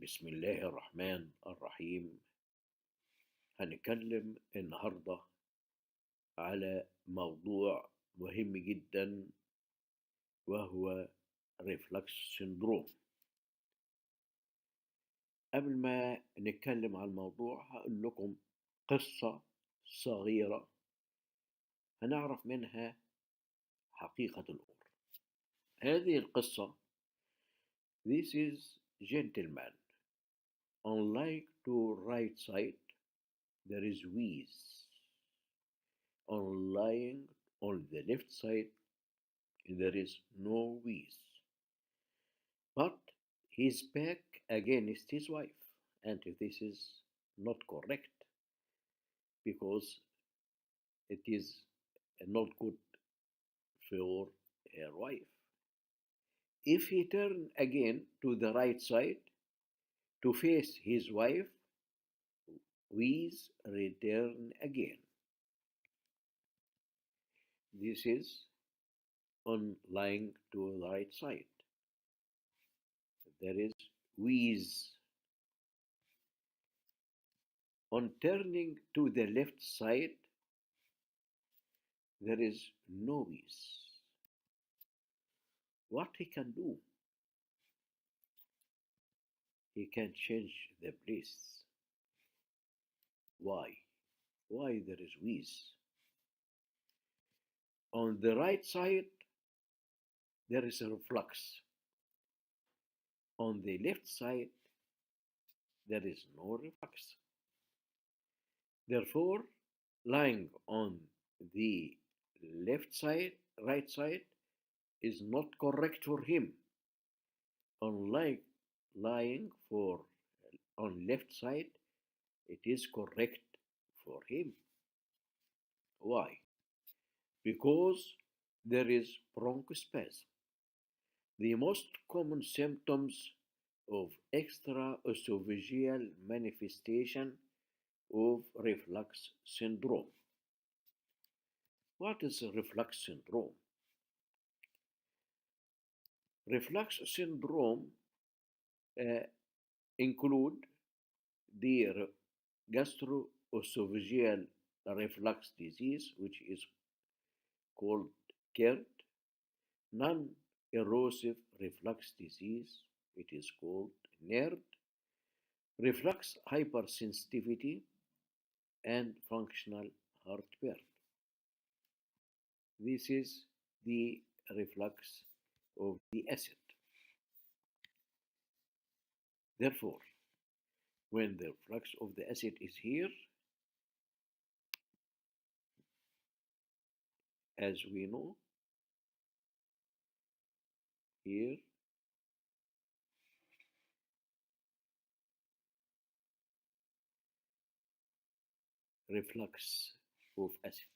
بسم الله الرحمن الرحيم. هنتكلم النهاردة على موضوع مهم جدا وهو ريفلكس سيندروم. قبل ما نتكلم عن الموضوع هقول لكم قصة صغيرة هنعرف منها حقيقة الأمور. هذه القصة This is gentleman. Unlike to right side, there is wheeze. On lying on the left side, there is no wheeze. But he's back against his wife, and this is not correct because it is not good for her wife. If he turn again to the right side to face his wife, wheeze return again. This is on lying to the right side. There is wheeze. On turning to the left side, there is no wheeze. What he can do? He can change the place. Why? Why there is wheeze? On the right side, there is a reflux. On the left side, there is no reflux. Therefore, lying on the left side, right side, is not correct for him. Unlike lying on left side, it is correct for him. Why? Because there is bronchospasm. The most common symptoms of extraesophageal manifestation of reflux syndrome. What is reflux syndrome? Reflux syndrome include the gastroesophageal reflux disease, which is called GERD, non-erosive reflux disease, it is called NERD, reflux hypersensitivity, and functional heartburn. This is the reflux of the acid. Therefore, when the reflux of the acid is here, as we know, here reflux of acid.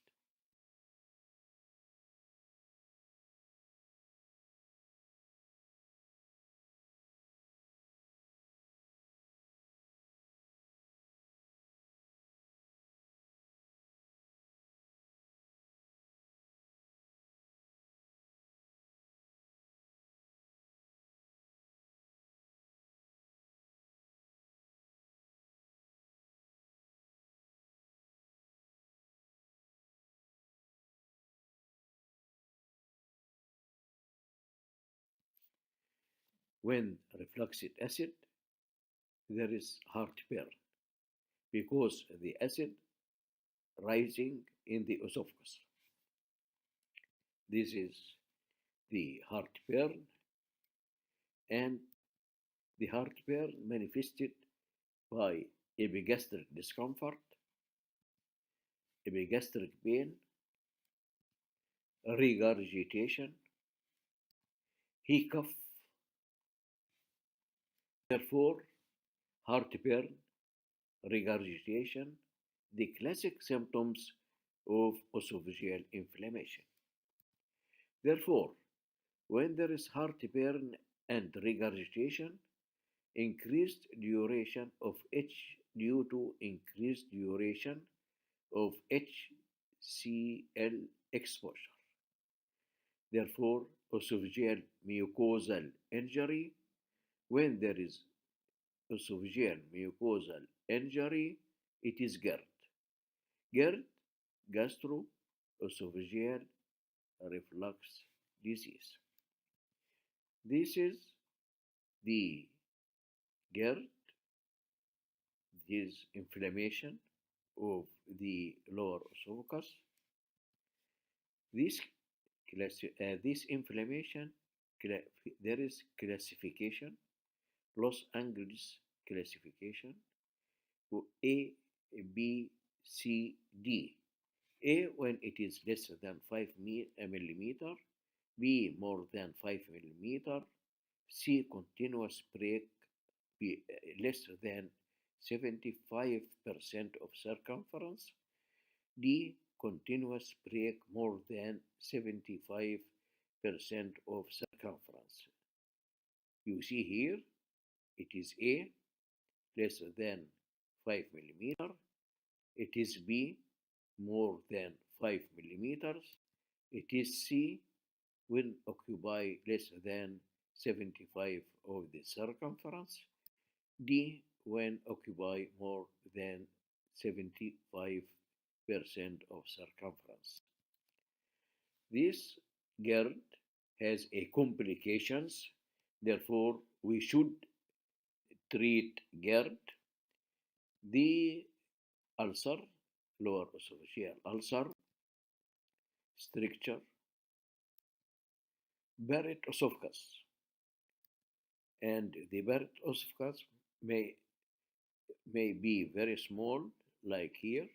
When refluxed acid, there is heartburn because the acid rising in the esophagus. This is the heartburn, and the heartburn manifested by epigastric discomfort, epigastric pain, regurgitation, hiccup. Therefore, heartburn, regurgitation, the classic symptoms of esophageal inflammation. Therefore, when there is heartburn and regurgitation, increased duration of due to increased duration of HCL exposure. Therefore, esophageal mucosal injury, when there is esophageal mucosal injury, it is GERD. GERD, gastroesophageal reflux disease. This is the GERD, this inflammation of the lower esophagus. This inflammation, there is classification, Los Angeles classification, A, B, C, D. A when it is less than 5 millimeter, B more than 5 millimeter, C continuous break less than 75% of circumference, D continuous break more than 75% of circumference. You see here, it is A, less than 5 millimeter. It is B, more than 5 millimeters. It is C, when occupy less than 75 of the circumference. D, when occupy more than 75% of circumference. This GERD has a complications, therefore we should treat GERD. The ulcer, lower esophageal ulcer, stricture, Barrett esophagus, and the Barrett esophagus may be very small, like here,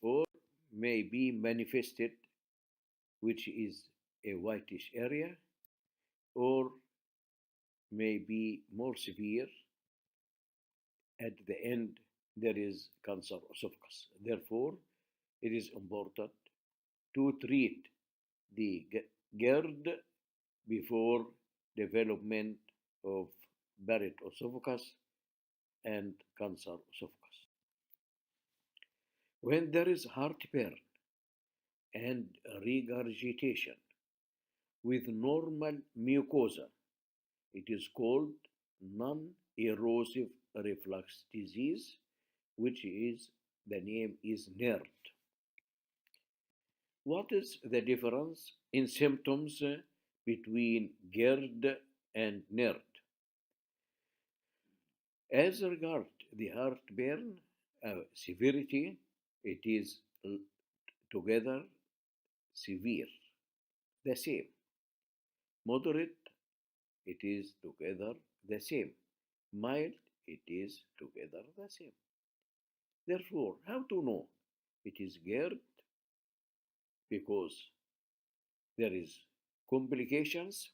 or may be manifested, which is a whitish area, or may be more severe. At the end, there is cancer esophagus. Therefore, it is important to treat the GERD before development of Barrett esophagus and cancer esophagus. When there is heartburn and regurgitation with normal mucosa, it is called non-erosive reflux disease, which is, the name is NERD. What is the difference in symptoms between GERD and NERD? As regards the heartburn severity, it is together severe, the same. Moderate, it is together the same. Mild, it is together the same. Therefore, how to know it is GERD? Because there is complications,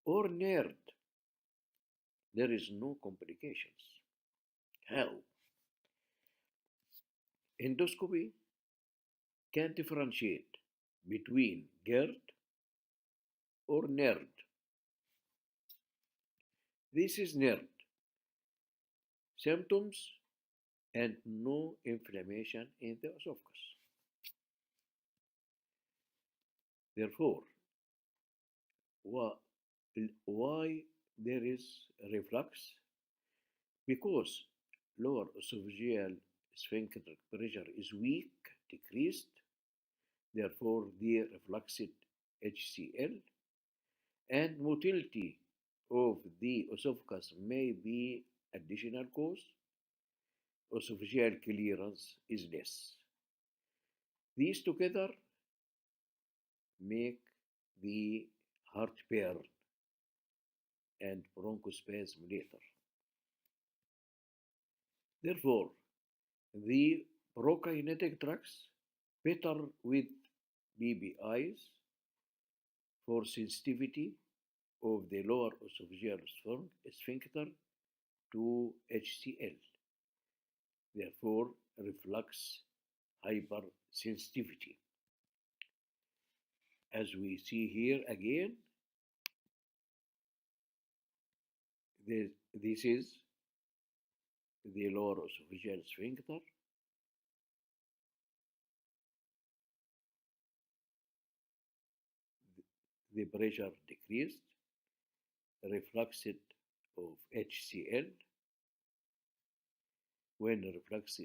or NERD, there is no complications. How? Endoscopy can differentiate between GERD or NERD. This is NERD. Symptoms and no inflammation in the esophagus. Therefore, why there is reflux? Because lower esophageal sphincter pressure is weak, decreased, therefore the refluxed HCl, and motility of the esophagus may be additional cause. Esophageal clearance is less. These together make the heartburn and bronchospasm later. Therefore, the prokinetic drugs better with PPIs for sensitivity of the lower esophageal sphincter to HCl. Therefore, reflux hypersensitivity. As we see here again, this is the lower esophageal sphincter. The pressure decreased, refluxed of HCl. When reflux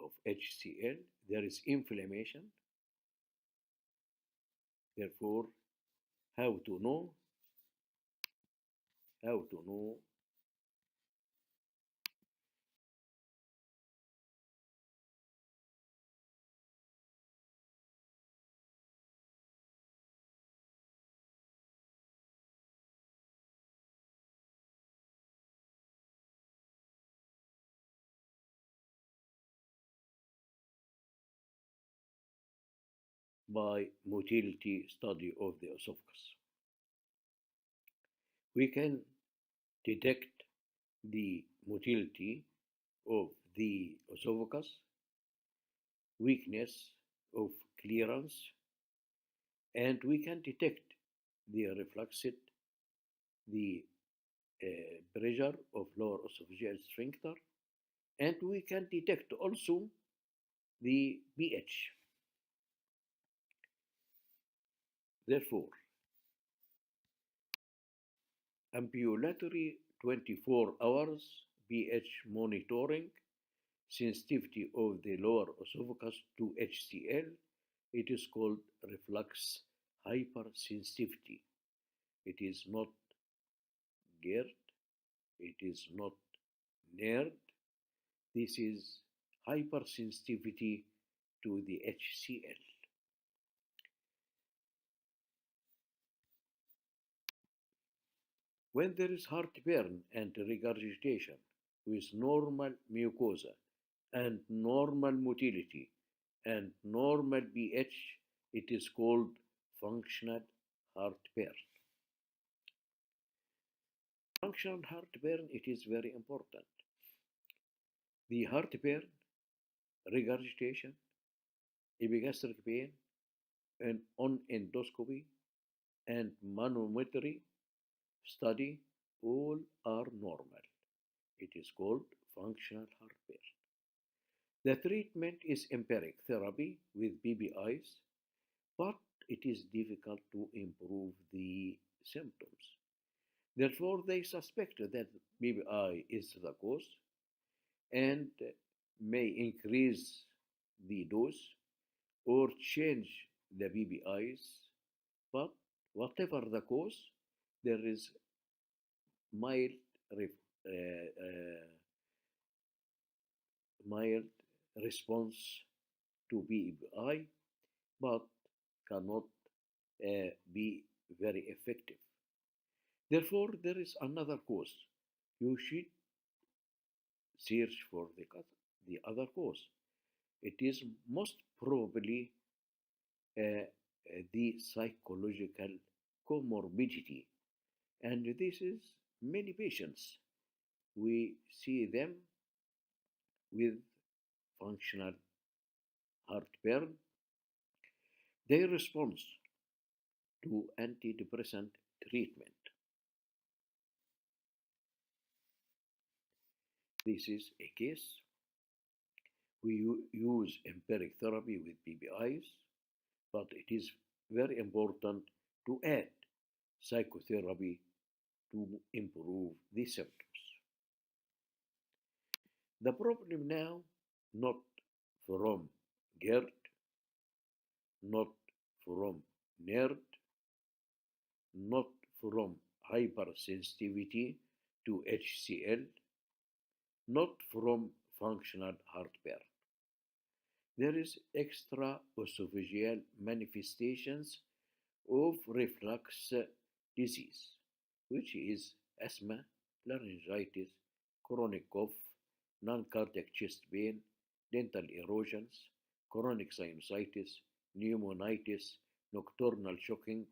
of HCl, there is inflammation. Therefore, how to know? How to know? By motility study of the esophagus. We can detect the motility of the esophagus, weakness of clearance, and we can detect the refluxed, the pressure of lower esophageal sphincter, and we can detect also the pH. Therefore, ambulatory 24 hours pH monitoring, sensitivity of the lower esophagus to HCl, it is called reflux hypersensitivity. It is not GERD, it is not NERD, this is hypersensitivity to the HCl. When there is heartburn and regurgitation with normal mucosa and normal motility and normal pH, it is called functional heartburn. Functional heartburn, it is very important. The heartburn, regurgitation, epigastric pain, and on endoscopy and manometry study all are normal. It is called functional heartburn. The treatment is empiric therapy with PPIs, but it is difficult to improve the symptoms. Therefore, they suspect that PPI is the cause and may increase the dose or change the PPIs, but whatever the cause, there is mild, mild response to PPI, but cannot be very effective. Therefore, there is another cause. You should search for the other cause. It is most probably the psychological comorbidity, and this is many patients. We see them with functional heartburn. Their response to antidepressant treatment. This is a case. We use empiric therapy with PPIs, but it is very important to add psychotherapy to improve the symptoms. The problem now, not from GERD, not from NERD, not from hypersensitivity to HCl, not from functional heartburn. There is extra esophageal manifestations of reflux disease, which is asthma, laryngitis, chronic cough, non-cardiac chest pain, dental erosions, chronic sinusitis, pneumonitis, nocturnal shocking,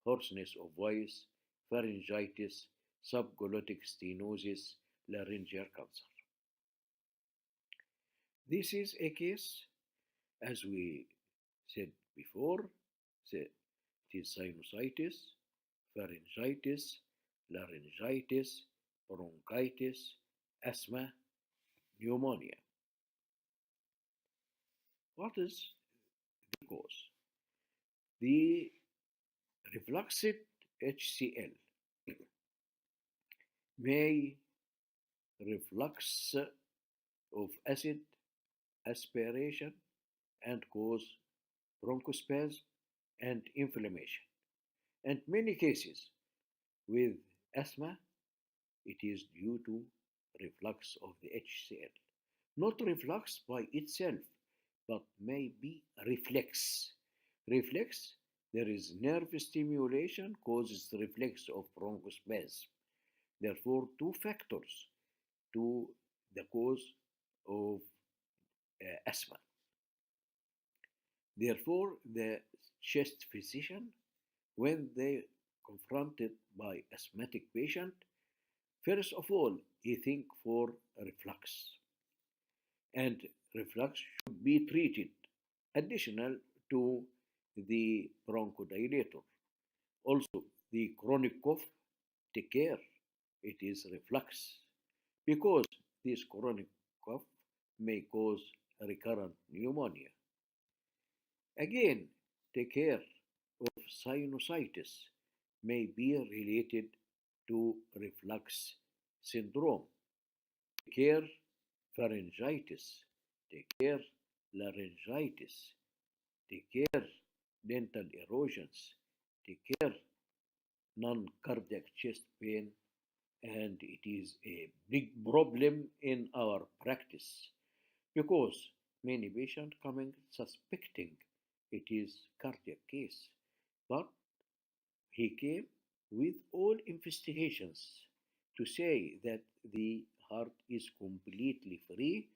hoarseness of voice, pharyngitis, subglottic stenosis, laryngeal cancer. This is a case, as we said before, it is sinusitis, pharyngitis, laryngitis, bronchitis, asthma, pneumonia. What is the cause? The refluxed HCl may reflux of acid aspiration and cause bronchospasm and inflammation. And many cases with asthma, it is due to reflux of the HCL. Not reflux by itself, but may be reflex. Reflex, there is nerve stimulation causes reflex of bronchospasm. Therefore, two factors to the cause of asthma. Therefore, the chest physician, when they confronted by asthmatic patient, first of all, he think for reflux, and reflux should be treated additional to the bronchodilator. Also, the chronic cough, take care, it is reflux, because this chronic cough may cause recurrent pneumonia. Again, take care of sinusitis may be related to reflux syndrome. Take care pharyngitis, take care laryngitis, take care dental erosions, take care non-cardiac chest pain, and it is a big problem in our practice because many patients coming suspecting it is cardiac case, but he came with all investigations to say that the heart is completely free.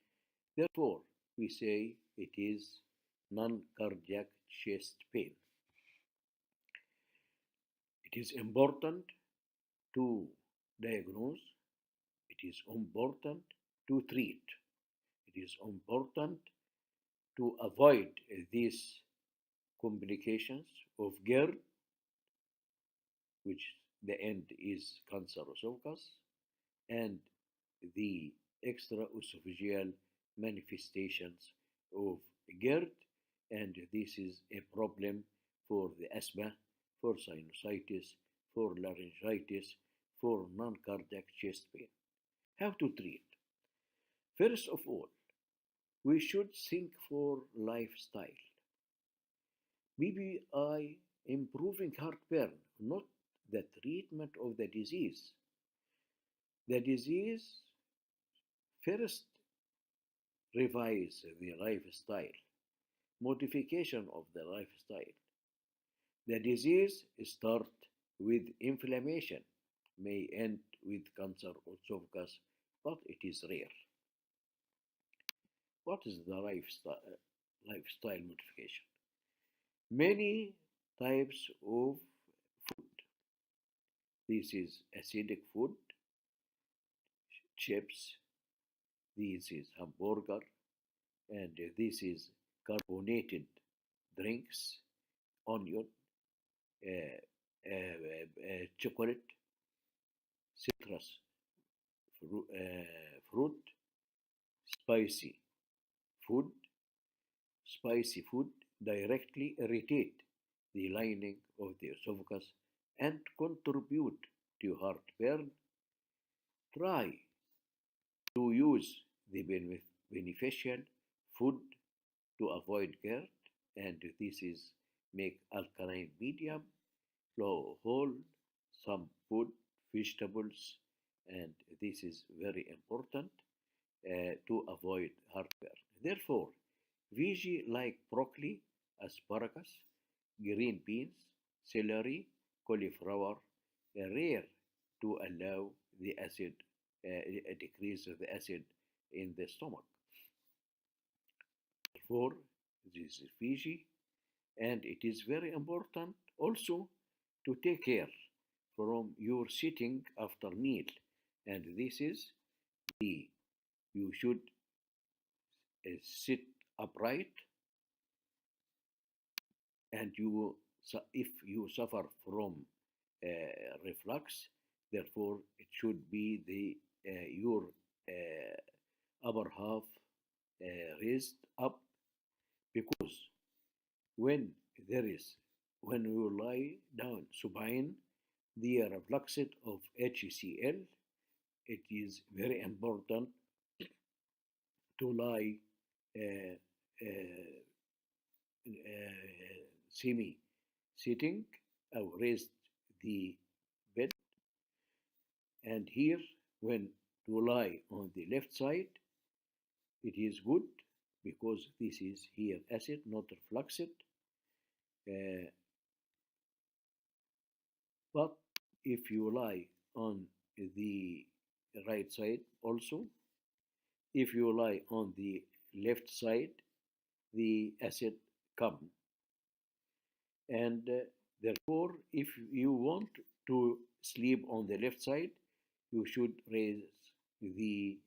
Therefore, we say it is non-cardiac chest pain. It is important to diagnose. It is important to treat. It is important to avoid these complications of GERD, which the end is cancer esophagus, and the extraesophageal manifestations of GERD, and this is a problem for the asthma, for sinusitis, for laryngitis, for non-cardiac chest pain. How to treat? First of all, we should think for lifestyle. PPI improving heartburn, not the treatment of the disease. The disease first revise the lifestyle, modification of the lifestyle. The disease start with inflammation, may end with cancer esophagus, but it is rare. What is the lifestyle modification? Many types of food. This is acidic food, chips, this is hamburger, and this is carbonated drinks, onion, chocolate, citrus fruit, spicy food. Spicy food directly irritate the lining of the esophagus and contribute to heartburn. Try to use the beneficial food to avoid GERD, and this is make alkaline medium, whole, some food, vegetables, and this is very important to avoid heartburn. Therefore, veggie like broccoli, asparagus, green beans, celery, cauliflower are rare to allow the acid, a decrease of the acid in the stomach. Therefore, this is veggie, and it is very important also to take care from your sitting after meal, and this is the you should sit upright, and if you suffer from reflux, therefore it should be the your upper half raised up, because when when you lie down supine, the reflux of HCL it is very important to lie uh, semi-sitting or raise the bed. And here, when to lie on the left side, it is good because this is here acid, not refluxed. Uh, but if you lie on the right side also, if you lie on the left side, the acid come. And therefore, if you want to sleep on the left side, you should raise the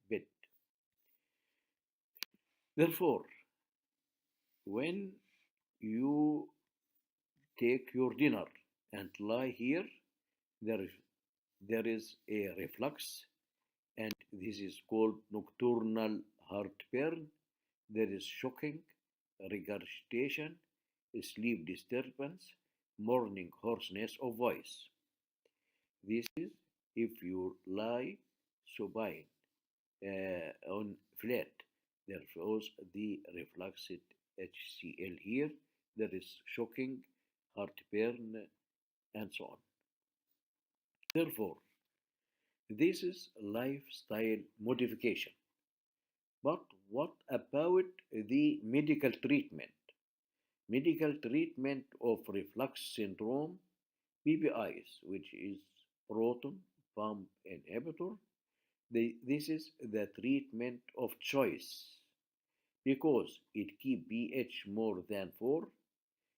bed. Therefore, when you take your dinner and lie here, there is a reflux, and this is called nocturnal heartburn. There is shocking, regurgitation, sleep disturbance, morning hoarseness of voice. This is if you lie supine on flat. There shows the refluxed HCL here. There is shocking, heartburn, and so on. Therefore, this is lifestyle modification. But what about the medical treatment? Medical treatment of reflux syndrome, PPIs, which is proton pump inhibitor. This is the treatment of choice because it keeps pH more than 4.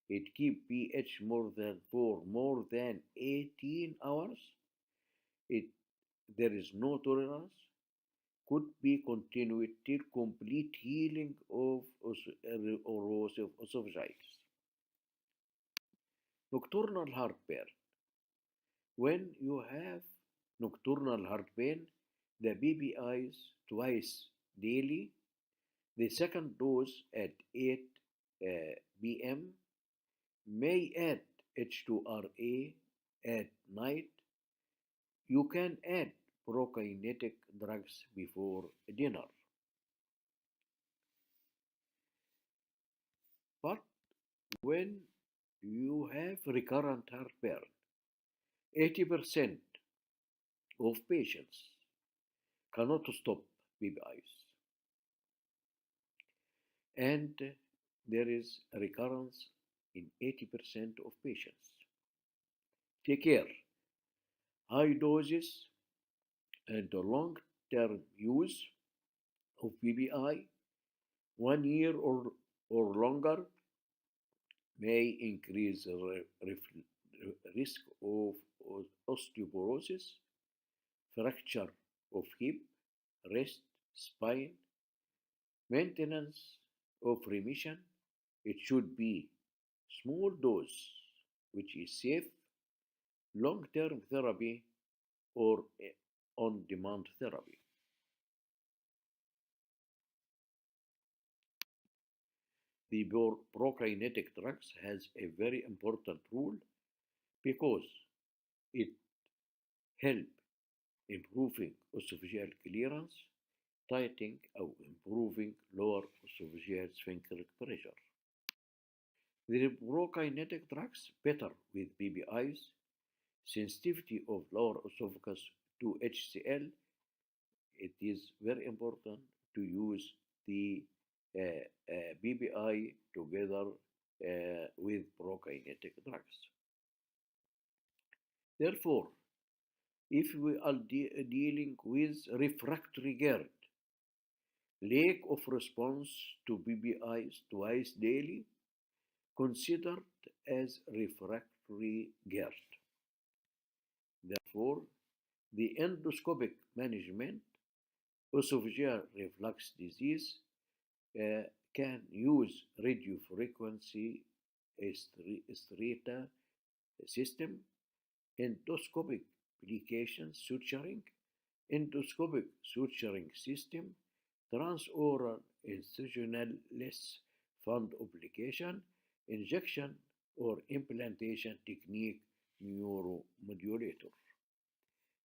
It keeps pH more than 4 more than 18 hours. There is no tolerance. Could be continued till complete healing of erosive esophagitis. Nocturnal heartburn. When you have nocturnal heartburn, the PPIs twice daily, the second dose at 8 p.m. may add H2RA at night. You can add prokinetic drugs before dinner. But when you have recurrent heartburn, 80% of patients cannot stop PPIs. And there is a recurrence in 80% of patients. Take care. High doses and long-term use of PPI, 1 year or longer, may increase the risk of osteoporosis, fracture of hip, wrist, spine, maintenance of remission. It should be small dose, which is safe, long-term therapy, or on-demand therapy. The prokinetic drugs has a very important role because it helps improving esophageal clearance, tightening or improving lower esophageal sphincter pressure. The prokinetic drugs better with PPIs, sensitivity of lower esophagus to HCL. It is very important to use the PPI together with prokinetic drugs. Therefore, if we are dealing with refractory GERD, lack of response to PPIs twice daily, considered as refractory GERD. Therefore, the endoscopic management esophageal reflux disease can use radiofrequency strata system, endoscopic application suturing, endoscopic suturing system, transoral incisional-less fund application, injection or implantation technique neuromodulator.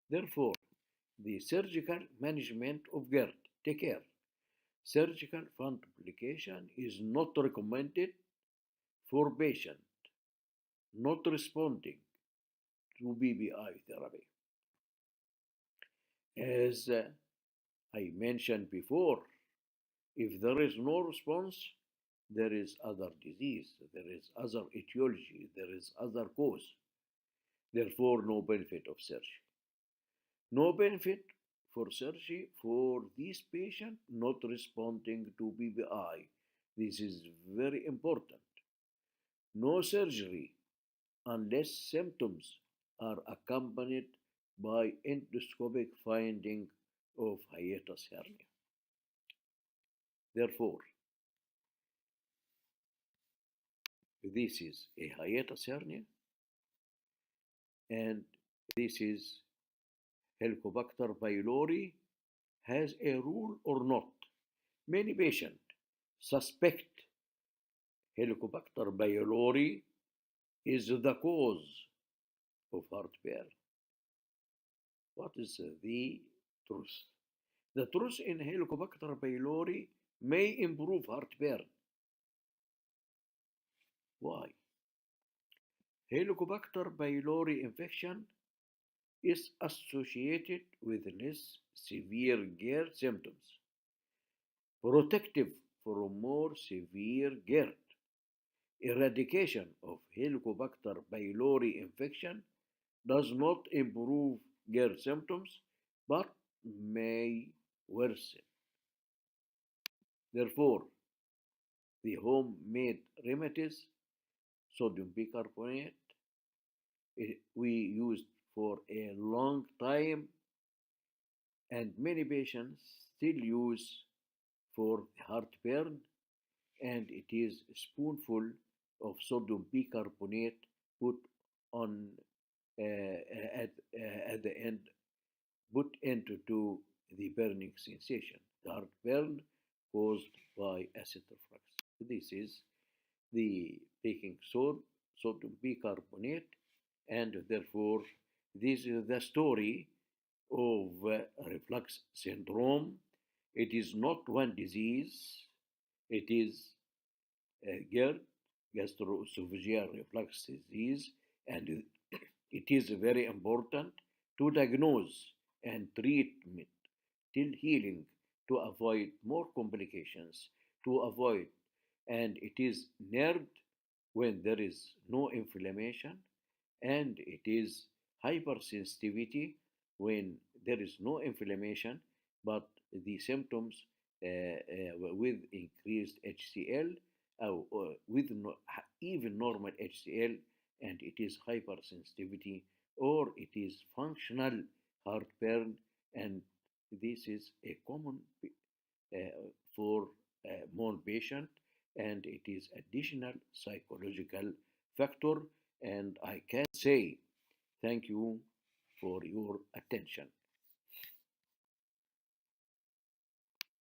Therefore, the surgical management of GERD. Take care. Surgical fundoplication is not recommended for patient not responding to PPI therapy. As I mentioned before, if there is no response, there is other disease, there is other etiology, there is other cause. Therefore, no benefit of surgery. No benefit for surgery for this patient not responding to PPI. This is very important. No surgery unless symptoms are accompanied by endoscopic finding of hiatus hernia. Therefore, this is a hiatus hernia, and this is Helicobacter pylori has a rule or not. Many patients suspect Helicobacter pylori is the cause of heartburn. What is the truth? The truth in Helicobacter pylori may improve heartburn. Why? Helicobacter pylori infection is associated with less severe GERD symptoms, protective from more severe GERD. Eradication of Helicobacter pylori infection does not improve GERD symptoms, but may worsen. Therefore, the homemade remedies, sodium bicarbonate, we used for a long time, and many patients still use for heartburn, and it is a spoonful of sodium bicarbonate put on at the end, put into the burning sensation, the heartburn caused by acid reflux. This is the baking soda, sodium bicarbonate, and therefore this is the story of reflux syndrome. It is not one disease, it is GERD, gastroesophageal reflux disease, and it is very important to diagnose and treatment till healing to avoid more complications, to avoid, and it is NERD when there is no inflammation, and it is hypersensitivity when there is no inflammation but the symptoms with increased HCL with even normal HCL, and it is hypersensitivity, or it is functional heartburn, and this is a common for more patient, and it is additional psychological factor. And I can say thank you for your attention.